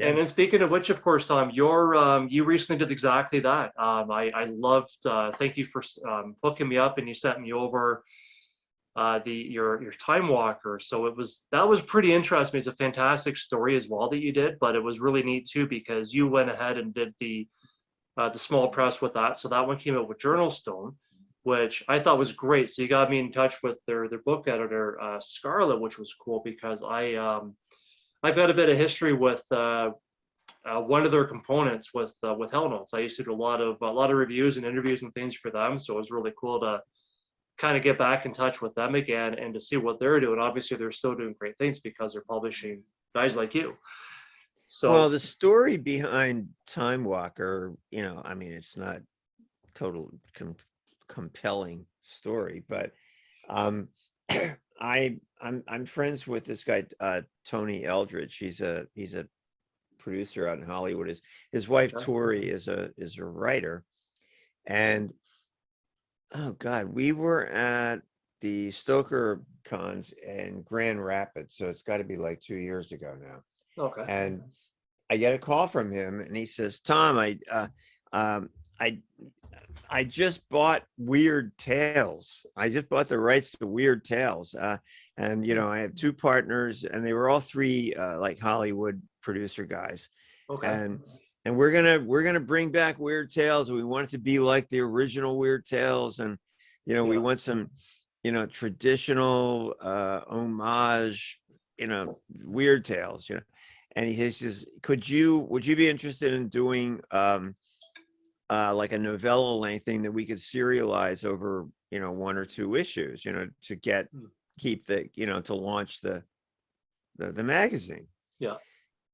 Yeah. And then speaking of which, of course, Tom, you recently did exactly that. I loved. Thank you for hooking me up, and you sent me over your Timewalker. So that was pretty interesting. It's a fantastic story as well that you did, but it was really neat too because you went ahead and did the small press with that. So that one came out with Journal Stone, which I thought was great. So you got me in touch with their book editor, Scarlett, which was cool because I've had a bit of history with one of their components with Hell Notes. I used to do a lot of reviews and interviews and things for them, so it was really cool to kind of get back in touch with them again and to see what they're doing. Obviously, they're still doing great things because they're publishing guys like you. Well, So the story behind Timewalker, I mean, it's not total compelling story, but um, I'm friends with this guy Tony Eldridge. He's a producer out in Hollywood. His wife Tori is a writer, and oh God, we were at the Stoker Cons in Grand Rapids, so it's got to be like 2 years ago now. okay. And I get a call from him, and he says, "Tom, I just bought Weird Tales. I just bought the rights to Weird Tales, and I have 2 partners, and they were all 3 like Hollywood producer guys, Okay. and we're gonna bring back Weird Tales. We want it to be like the original Weird Tales, and we want some traditional homage, Weird Tales, And he says, would you be interested in doing like a novella length thing that we could serialize over 1 or 2 issues, to keep the to launch the magazine?" Yeah.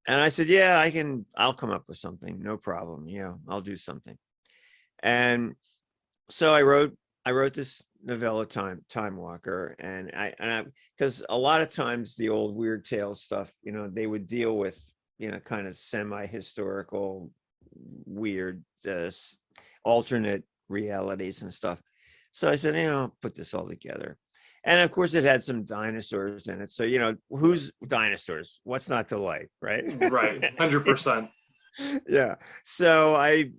And I said, "Yeah, I'll come up with something, no problem. I'll do something." And so I wrote this novella, Timewalker, and I because a lot of times the old Weird Tales stuff, they would deal with kind of semi-historical weird alternate realities and stuff. So I said, I'll put this all together. And of course it had some dinosaurs in it. So, who's dinosaurs? What's not to like, right? Right. 100%. Yeah. So I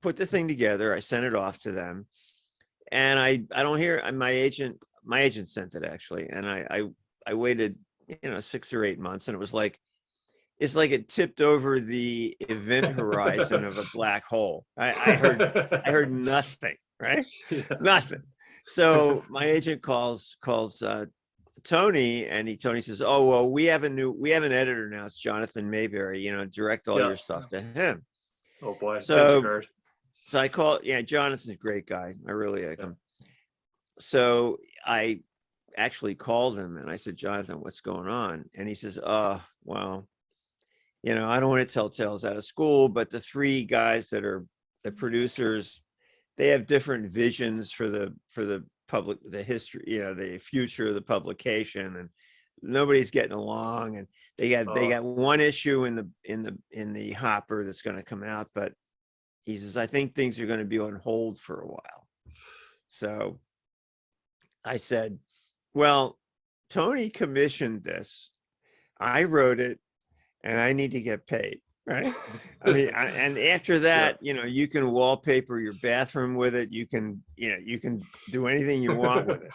put the thing together. I sent it off to them, and I don't hear. My agent sent it actually, and I waited 6 or 8 months, and it's like it tipped over the event horizon of a black hole. I heard nothing, right? Yeah. Nothing. So my agent calls Tony, and Tony says, "Oh, well, we have an editor now. It's Jonathan Mayberry. Direct all your stuff to him." Oh boy. So I call. Yeah, Jonathan's a great guy. I really like him. So I actually called him, and I said, "Jonathan, what's going on?" And he says, "Oh, well, I don't want to tell tales out of school, but the 3 guys that are the producers, they have different visions for the public, the history, the future of the publication, and nobody's getting along, and they got 1 issue in the hopper that's going to come out, but," he says, "I think things are going to be on hold for a while." So I said, "Well, Tony commissioned this. I wrote it, and I need to get paid, right?" I mean, and after that, you can wallpaper your bathroom with it. You can do anything you want with it.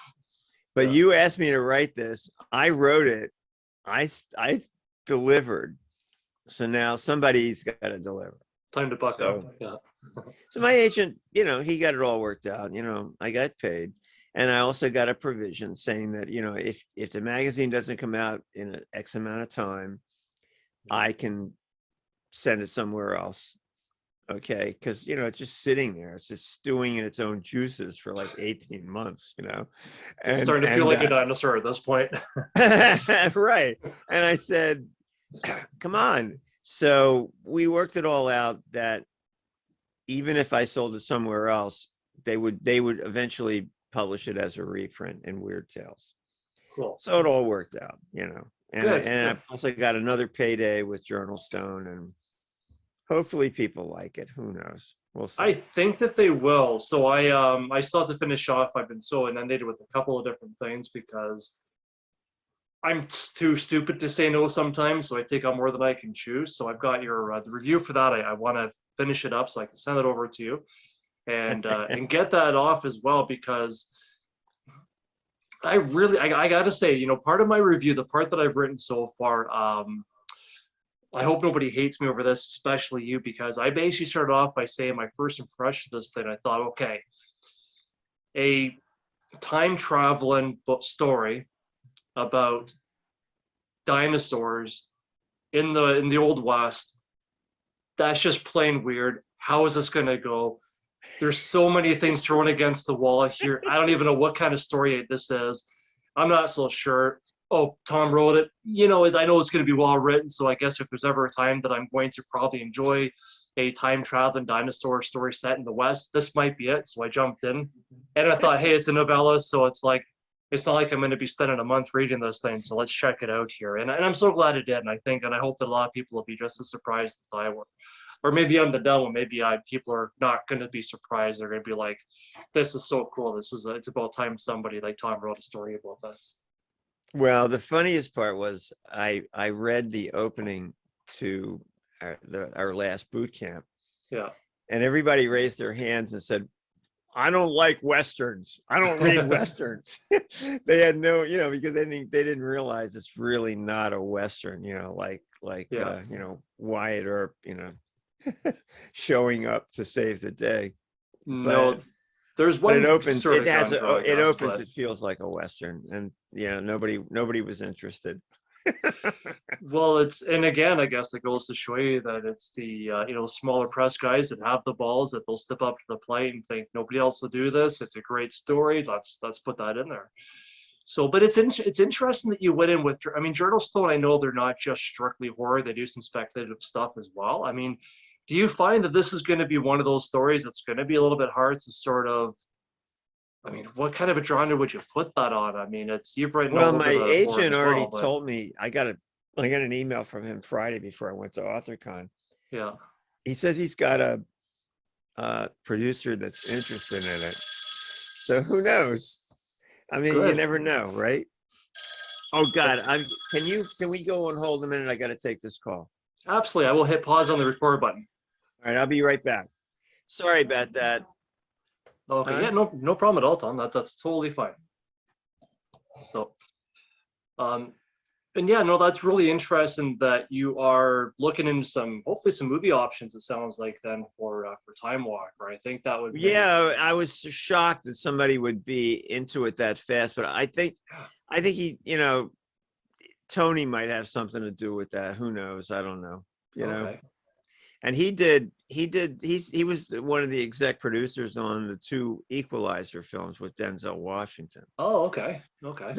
But you asked me to write this. I wrote it. I delivered. So now somebody's got to deliver. Time to buck up. Yeah. So my agent, he got it all worked out. I got paid. And I also got a provision saying that, if the magazine doesn't come out in an X amount of time, I can send it somewhere else. Okay. Because, it's just sitting there. It's just stewing in its own juices for like 18 months, It's starting to feel like a dinosaur at this point. Right. And I said, come on. So we worked it all out that even if I sold it somewhere else, they would eventually publish it as a reprint in Weird Tales. Cool. So it all worked out, And Good. I also got another payday with Journal Stone, and hopefully people like it. Who knows? We'll see. I think that they will. So I still have to finish off. I've been so inundated with a couple of different things because I'm too stupid to say no sometimes, so I take on more than I can choose. So I've got your the review for that. I want to finish it up so I can send it over to you and get that off as well, because I gotta say, you know, part of my review, the part that I've written so far, I hope nobody hates me over this, especially you, because I basically started off by saying my first impression of this thing. I thought, okay, a time traveling book story about dinosaurs in the old west. That's just plain weird. How is this gonna go? There's so many things thrown against the wall here. I don't even know what kind of story this is. I'm not so sure. Oh, Tom wrote it. You know, I know it's going to be well written. So I guess if there's ever a time that I'm going to probably enjoy a time traveling dinosaur story set in the West, this might be it. So I jumped in and I thought, hey, it's a novella. So it's like, it's not like I'm going to be spending a month reading this thing. So let's check it out here. And I'm so glad it did. And I think, and I hope that a lot of people will be just as surprised as I were. Or maybe I'm the devil. Maybe people are not going to be surprised. They're going to be like, "This is so cool. It's about time somebody like Tom wrote a story about this." Well, the funniest part was I read the opening to our last boot camp, Yeah. and everybody raised their hands and said, "I don't like westerns. I don't read westerns." They had no, you know, because they didn't realize it's really not a western, you know, like Yeah. you know, Wyatt Earp, you know, showing up to save the day. No, But there's but it one opens, sort it of has genre, I it guess, opens, but it feels like a western, and you know, nobody was interested. well, it's, and again, I guess it goes to show you that it's the you know, smaller press guys that have the balls, that they'll step up to the plate and think nobody else will do this. It's a great story. Let's put that in there. So, but it's interesting that you went in with, I mean, Journal Stone, I know they're not just strictly horror, they do some speculative stuff as well. I mean, do you find that this is going to be one of those stories that's going to be a little bit hard to sort of, I mean, what kind of a genre would you put that on? I mean, it's, you've written Well, all my over the board agent as already well, but told me, I got an email from him Friday before I went to AuthorCon. yeah. He says he's got a producer that's interested in it. So who knows? I mean, you Good. never know, right? Oh God, can we go on hold a minute? I got to take this call. Absolutely. I will hit pause on the record button. All right, I'll be right back. Sorry about that. Okay. Huh? Yeah, no problem at all, Tom. That's totally fine. So, um, and yeah, no, that's really interesting that you are looking into some, hopefully some movie options, it sounds like, then for Timewalker. I think that would be, Yeah, I was shocked that somebody would be into it that fast, but I think he, you know, Tony might have something to do with that. Who knows? I don't know. You know. okay. And he was one of the exec producers on the two Equalizer films with Denzel Washington. Oh, okay. Okay.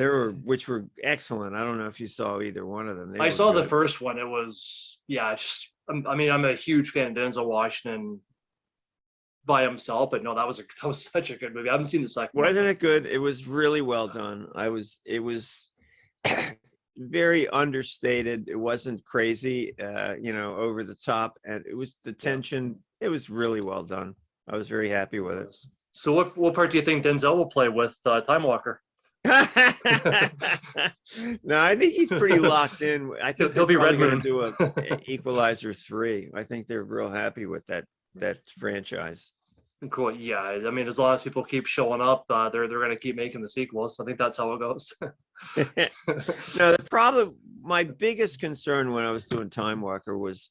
Which were excellent. I don't know if you saw either one of them. They I were saw the good. first one. It was, yeah, just, I mean, I'm a huge fan of Denzel Washington by himself, but no, that was such a good movie. I haven't seen the second one. Wasn't it good? It was really well done. It was very understated. It wasn't crazy, you know, over the top, and it was the tension. It was really well done. I was very happy with it. So what part do you think Denzel will play with Timewalker? No, I think he's pretty locked in. I think He'll they're be probably Red going to Moon. do a Equalizer 3. I think they're real happy with that franchise. Cool. Yeah. I mean, as long as people keep showing up, they're going to keep making the sequels. I think that's how it goes. Now, my biggest concern when I was doing Time Walker was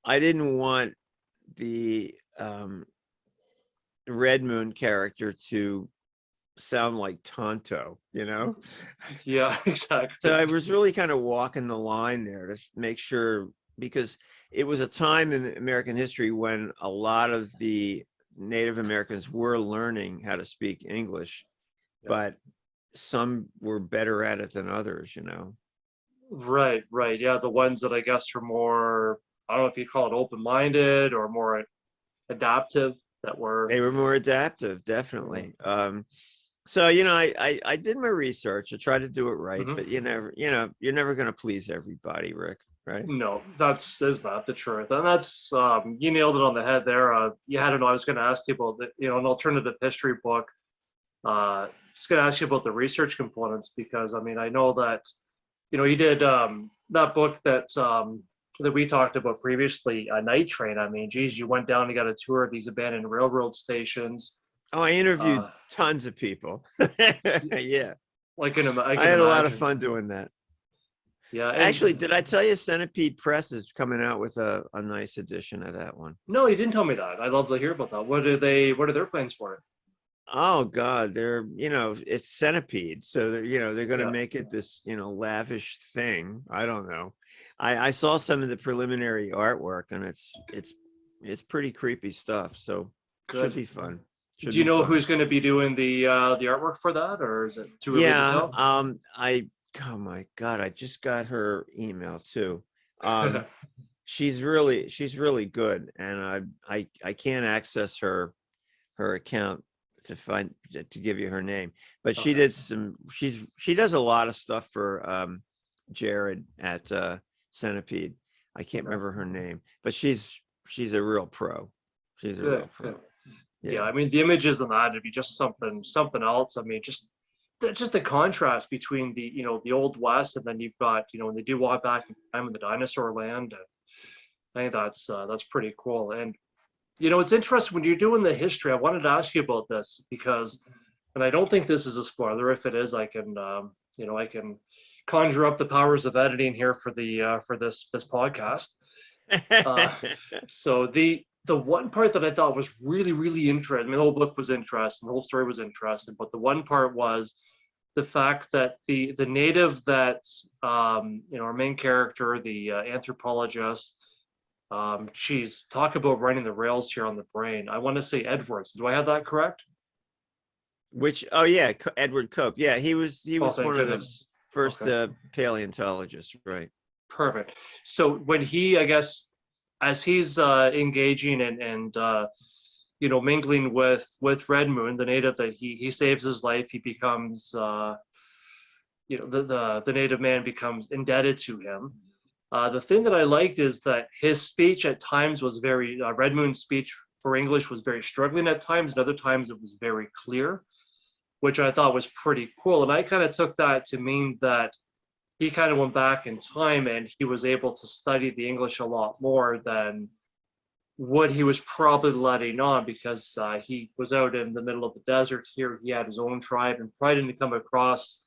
I didn't want the Red Moon character to sound like Tonto, you know? Yeah, exactly. So I was really kind of walking the line there to make sure, because it was a time in American history when a lot of the Native Americans were learning how to speak English, but some were better at it than others, you know? Right, right. Yeah, the ones that I guess are more, I don't know if you call it open-minded or more adaptive, that were. They were more adaptive, definitely. So, you know, I did my research. I tried to do it right, but you're never going to please everybody, Rick, right? No, is not the truth. And that's, you nailed it on the head there. You had to know, I was going to ask you about an alternative history book. Just going to ask you about the research components, because I mean, I know that you did that book that we talked about previously, Night Train. I mean, geez, you went down and got a tour of these abandoned railroad stations. Oh, I interviewed Uh, tons of people. Yeah, I can I can had a lot of imagine. fun doing that. Yeah, Actually, and did I tell you Centipede Press is coming out with a nice edition of that one? no, you didn't tell me that. I'd love to hear about that. What are their plans for it? Oh God, they're, it's Centipede, so they're going to Yeah, make it this, lavish thing. I don't know. I saw some of the preliminary artwork, and it's pretty creepy stuff. So should good. be fun. Should Do you be know fun. who's going to be doing the artwork for that, or is it too early to Yeah. tell? Oh my God, I just got her email too. Um, she's really good, and I can't access her account to give you her name, but she Okay, did she does a lot of stuff for Jared at Centipede. I can't okay, remember her name, but she's a real pro. She's a real good, pro. good. Yeah, Yeah. I mean, the images on that would be just something else. I mean, just the contrast between the old west, and then you've got when they do walk back in time in the dinosaur land. And I think that's pretty cool. And it's interesting when you're doing the history. I wanted to ask you about this because, and I don't think this is a spoiler. If it is, I can I can conjure up the powers of editing here for this podcast. Uh, so the one part that I thought was really, really interesting, I mean, the whole book was interesting, the whole story was interesting, but the one part was the fact that the native that our main character, the anthropologist, she's talk about running the rails here on the brain. I want to say Edwards. Do I have that correct? Which, oh yeah, Edward Cope. Yeah, he was Oh, one thank of the goodness. first Okay, paleontologists, right? perfect. So when he, I guess, as he's engaging and mingling with Red Moon, the native that he saves his life, he becomes the native man becomes indebted to him. The thing that I liked is that his speech at times was very Red Moon's speech for English was very struggling at times, and other times it was very clear, which I thought was pretty cool. And I kind of took that to mean that he kind of went back in time and he was able to study the English a lot more than what he was probably letting on, because he was out in the middle of the desert here. He had his own tribe and probably didn't come across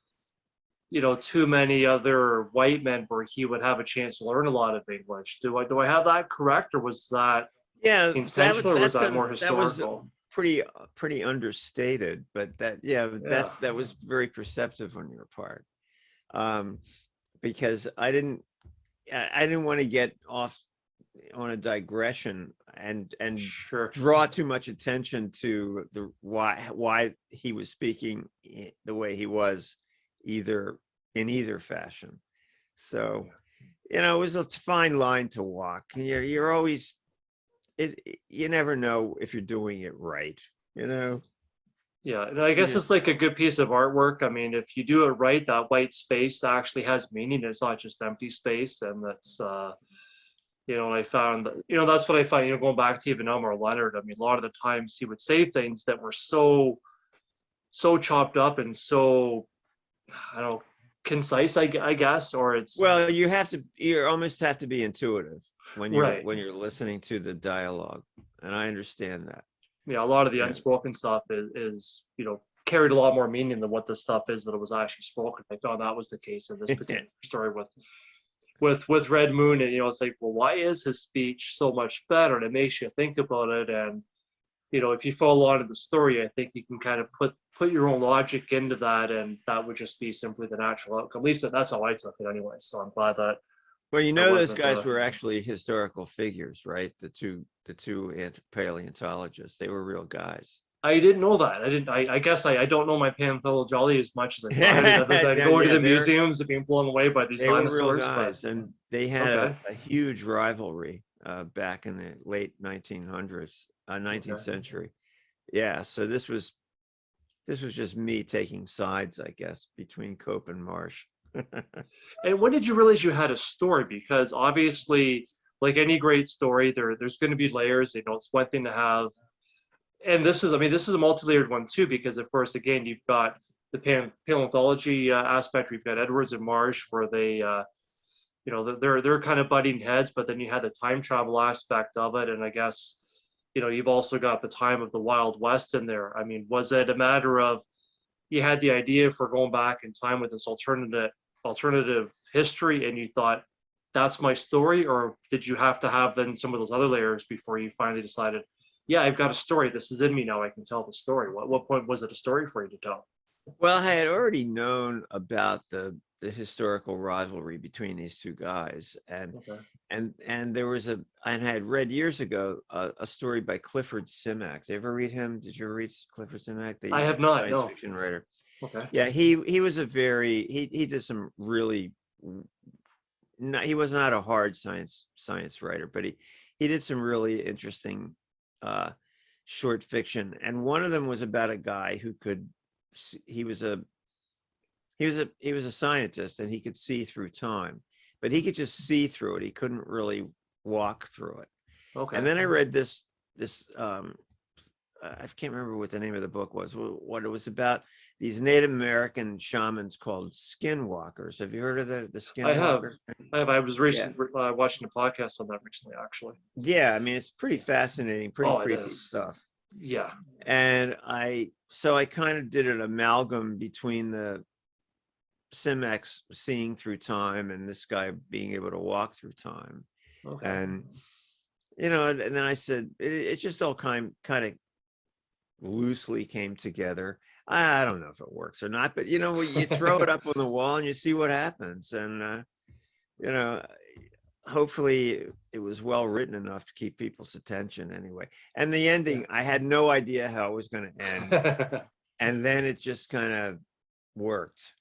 too many other white men where he would have a chance to learn a lot of English. Do I have that correct, or was that Yeah, intentional, or was that more that was historical? pretty understated, but Yeah, that was very perceptive on your part. Because I didn't want to get off on a digression and sure. draw too much attention to the why he was speaking the way he was, in either fashion. So it was a fine line to walk. You're always you never know if you're doing it right. Yeah, and I You guess just it's like a good piece of artwork. I mean, if you do it right, that white space actually has meaning. It's not just empty space, and that's and I found that, that's what I find, going back to even Elmer Leonard. I mean, a lot of the times he would say things that were so chopped up and so, I don't know, concise, I guess, or it's well, you almost have to be intuitive when right. you're listening to the dialogue, and I understand that. Yeah, a lot of the Yeah. unspoken stuff is carried a lot more meaning than what the stuff is that it was actually spoken. I thought that was the case in this particular story with Red Moon. And it's like, well, why is his speech so much better? And it makes you think about it. And if you follow on to the story, I think you can kind of put your own logic into that, and that would just be simply the natural outcome. At least that's how I took it anyway. So I'm glad that Well, there those wasn't guys were actually historical figures, right? The two paleontologists, they were real guys. I didn't know that. I didn't. I guess I don't know my paleontology as much as I thought I did, other than going to Yeah, the museums and being blown away by these they were real dinosaurs. But guys, and they had okay, a huge rivalry back in the late 1900s, 19th okay. century. Yeah, so this was just me taking sides, I guess, between Cope and Marsh. And when did you realize you had a story? Because obviously, like any great story, there's going to be layers. It's one thing to have, and this is a multi-layered one too, because of course, again, you've got paleontology aspect. We've got Edwards and Marsh, where they, you know, they're kind of butting heads, but then you had the time travel aspect of it, and I guess, you know, you've also got the time of the Wild West in there. I mean, was it a matter of you had the idea for going back in time with this alternative history, and you thought that's my story, or did you have to have then some of those other layers before you finally decided, yeah, I've got a story. This is in me now. I can tell the story. What point was it a story for you to tell? Well, I had already known about the historical rivalry between these two guys, Okay. and there was I had read years ago a story by Clifford Simak. Did you ever read him? Did you ever read Clifford Simak, I the have not. science No. fiction writer? Okay. Yeah, he was a very he did some really he was not a hard science writer, but he did some really interesting uh short fiction, and one of them was about a guy who could he was a he was a scientist, and he could see through time, but he could just see through it. He couldn't really walk through it. And Okay. then I read this I can't remember what the name of the book was. What it was about, these Native American shamans called skinwalkers. Have you heard of the I have. skinwalker? I was Yeah. recently watching a podcast on that recently, actually. Yeah, I mean, it's pretty fascinating, pretty Oh, it creepy is. stuff. Yeah. And so I kind of did an amalgam between the Simex seeing through time and this guy being able to walk through time. Okay. And and then I said it just all kind of loosely came together. I don't know if it works or not, but you throw it up on the wall and you see what happens. And you know, hopefully it was well written enough to keep people's attention anyway. And the ending, I had no idea how it was going to end, and then it just kind of worked.